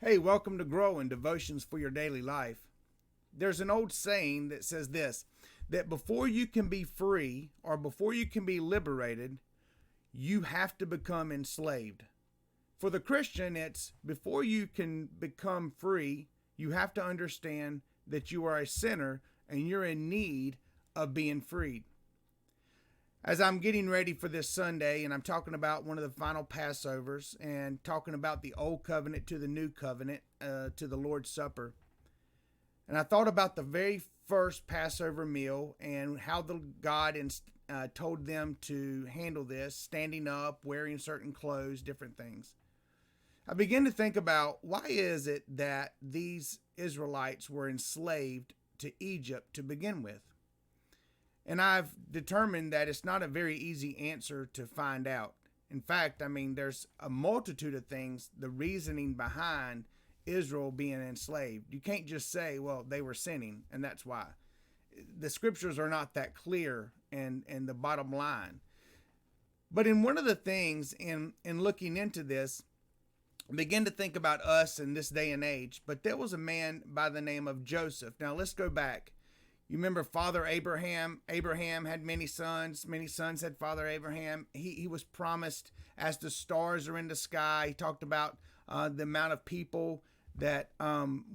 Hey, welcome to Grow and Devotions for Your Daily Life. There's an old saying that says this, that before you can be free or before you can be liberated, you have to become enslaved. For the Christian, it's before you can become free, you have to understand that you are a sinner and you're in need of being freed. As I'm getting ready for this Sunday, and I'm talking about one of the final Passovers and talking about the old covenant to the new covenant, to the Lord's Supper. And I thought about the very first Passover meal and how God told them to handle this, standing up, wearing certain clothes, different things. I began to think about, why is it that these Israelites were enslaved to Egypt to begin with? And I've determined that it's not a very easy answer to find out. In fact, there's a multitude of things, the reasoning behind Israel being enslaved. You can't just say, well, they were sinning, and that's why. The scriptures are not that clear and the bottom line. But in one of the things, in looking into this, I began to think about us in this day and age. But there was a man by the name of Joseph. Now, let's go back. You remember Father Abraham? Abraham had many sons. Many sons had Father Abraham. He was promised as the stars are in the sky. He talked about the amount of people that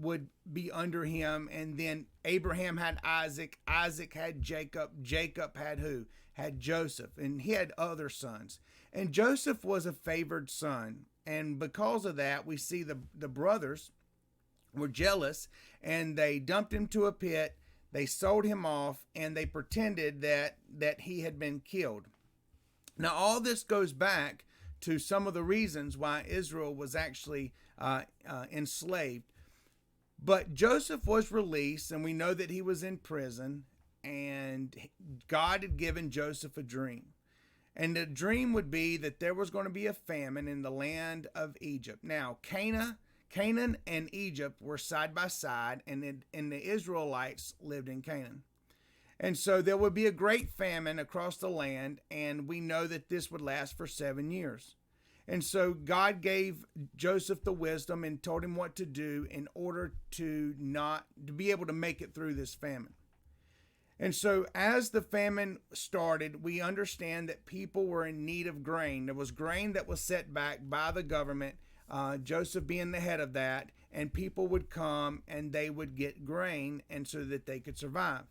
would be under him. And then Abraham had Isaac. Isaac had Jacob. Jacob had who? Had Joseph. And he had other sons. And Joseph was a favored son. And because of that, we see the brothers were jealous and they dumped him to a pit. They sold him off and they pretended that he had been killed. Now, all this goes back to some of the reasons why Israel was actually enslaved. But Joseph was released, and we know that he was in prison, and God had given Joseph a dream. And the dream would be that there was going to be a famine in the land of Egypt. Now, Canaan and Egypt were side by side, and the Israelites lived in Canaan. And so there would be a great famine across the land, and we know that this would last for 7 years. And so God gave Joseph the wisdom and told him what to do in order to be able to make it through this famine. And so as the famine started, we understand that people were in need of grain. There was grain that was set back by the government, Joseph being the head of that, and people would come and they would get grain and so that they could survive.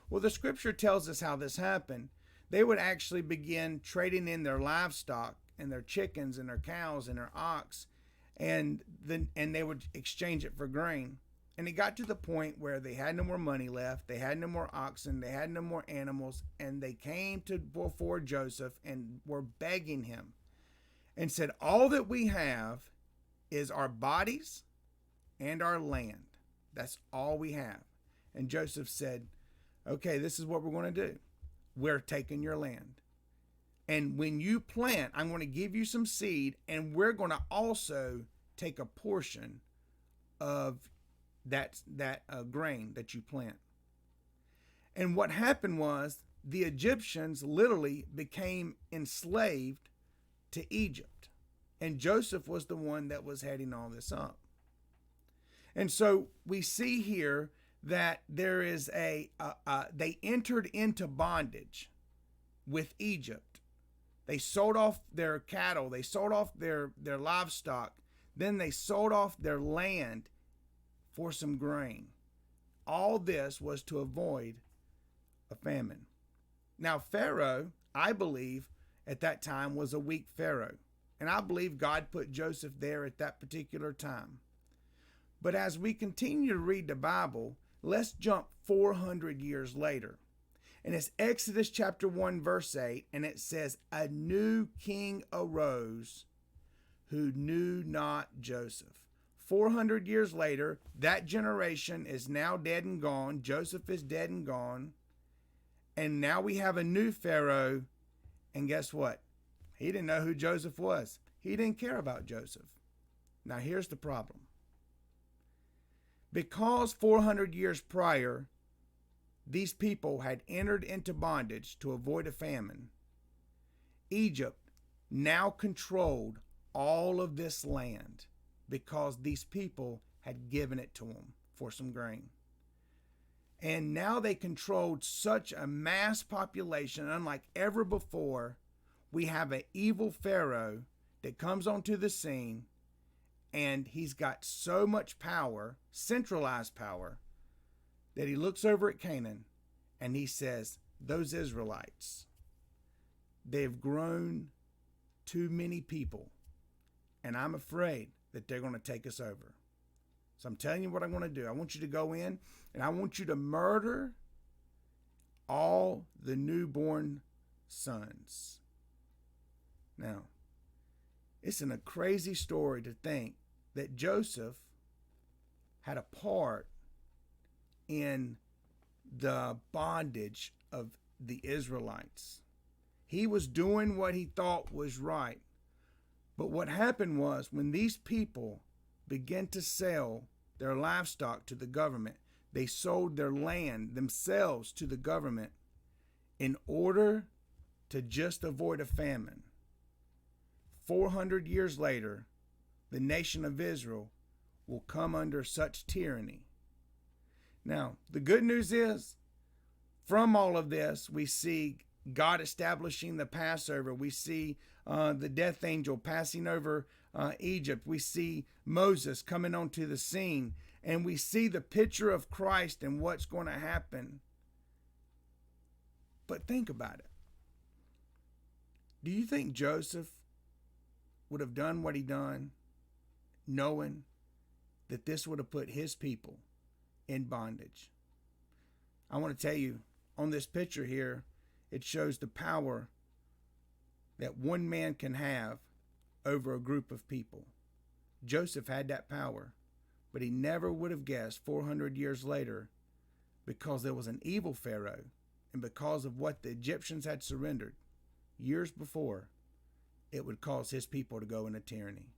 Well, the scripture tells us how this happened. They would actually begin trading in their livestock and their chickens and their cows and their ox, and they would exchange it for grain. And it got to the point where they had no more money left, they had no more oxen, they had no more animals, and they came to before Joseph and were begging him and said, all that we have is our bodies and our land. That's all we have. And Joseph said, okay, this is what we're going to do. We're taking your land. And when you plant, I'm going to give you some seed, and we're going to also take a portion of that grain that you plant. And what happened was the Egyptians literally became enslaved to Egypt. And Joseph was the one that was heading all this up. And so we see here that there is they entered into bondage with Egypt. They sold off their cattle. They sold off their livestock. Then they sold off their land for some grain. All this was to avoid a famine. Now, Pharaoh, I believe, at that time was a weak Pharaoh. And I believe God put Joseph there at that particular time. But as we continue to read the Bible, let's jump 400 years later. And it's Exodus chapter 1, verse 8, and it says, a new king arose who knew not Joseph. 400 years later, that generation is now dead and gone. Joseph is dead and gone. And now we have a new Pharaoh. And guess what? He didn't know who Joseph was. He didn't care about Joseph. Now here's the problem. Because 400 years prior, these people had entered into bondage to avoid a famine, Egypt now controlled all of this land because these people had given it to them for some grain. And now they controlled such a mass population, unlike ever before. We have an evil Pharaoh that comes onto the scene, and he's got so much power, centralized power, that he looks over at Canaan and he says, those Israelites, they've grown too many people, and I'm afraid that they're going to take us over. So I'm telling you what I'm going to do. I want you to go in and I want you to murder all the newborn sons. Now, it's a crazy story to think that Joseph had a part in the bondage of the Israelites. He was doing what he thought was right. But what happened was, when these people began to sell their livestock to the government, they sold their land themselves to the government in order to just avoid a famine. 400 years later, the nation of Israel will come under such tyranny. Now, the good news is, from all of this, we see God establishing the Passover. We see the death angel passing over Egypt. We see Moses coming onto the scene. And we see the picture of Christ and what's going to happen. But think about it. Do you think Joseph would have done what he done, knowing that this would have put his people in bondage? I want to tell you, on this picture here, it shows the power that one man can have over a group of people. Joseph had that power, but he never would have guessed 400 years later, because there was an evil Pharaoh and because of what the Egyptians had surrendered years before, it would cause his people to go into tyranny.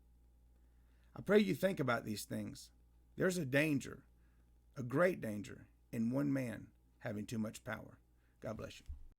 I pray you think about these things. There's a danger, a great danger, in one man having too much power. God bless you.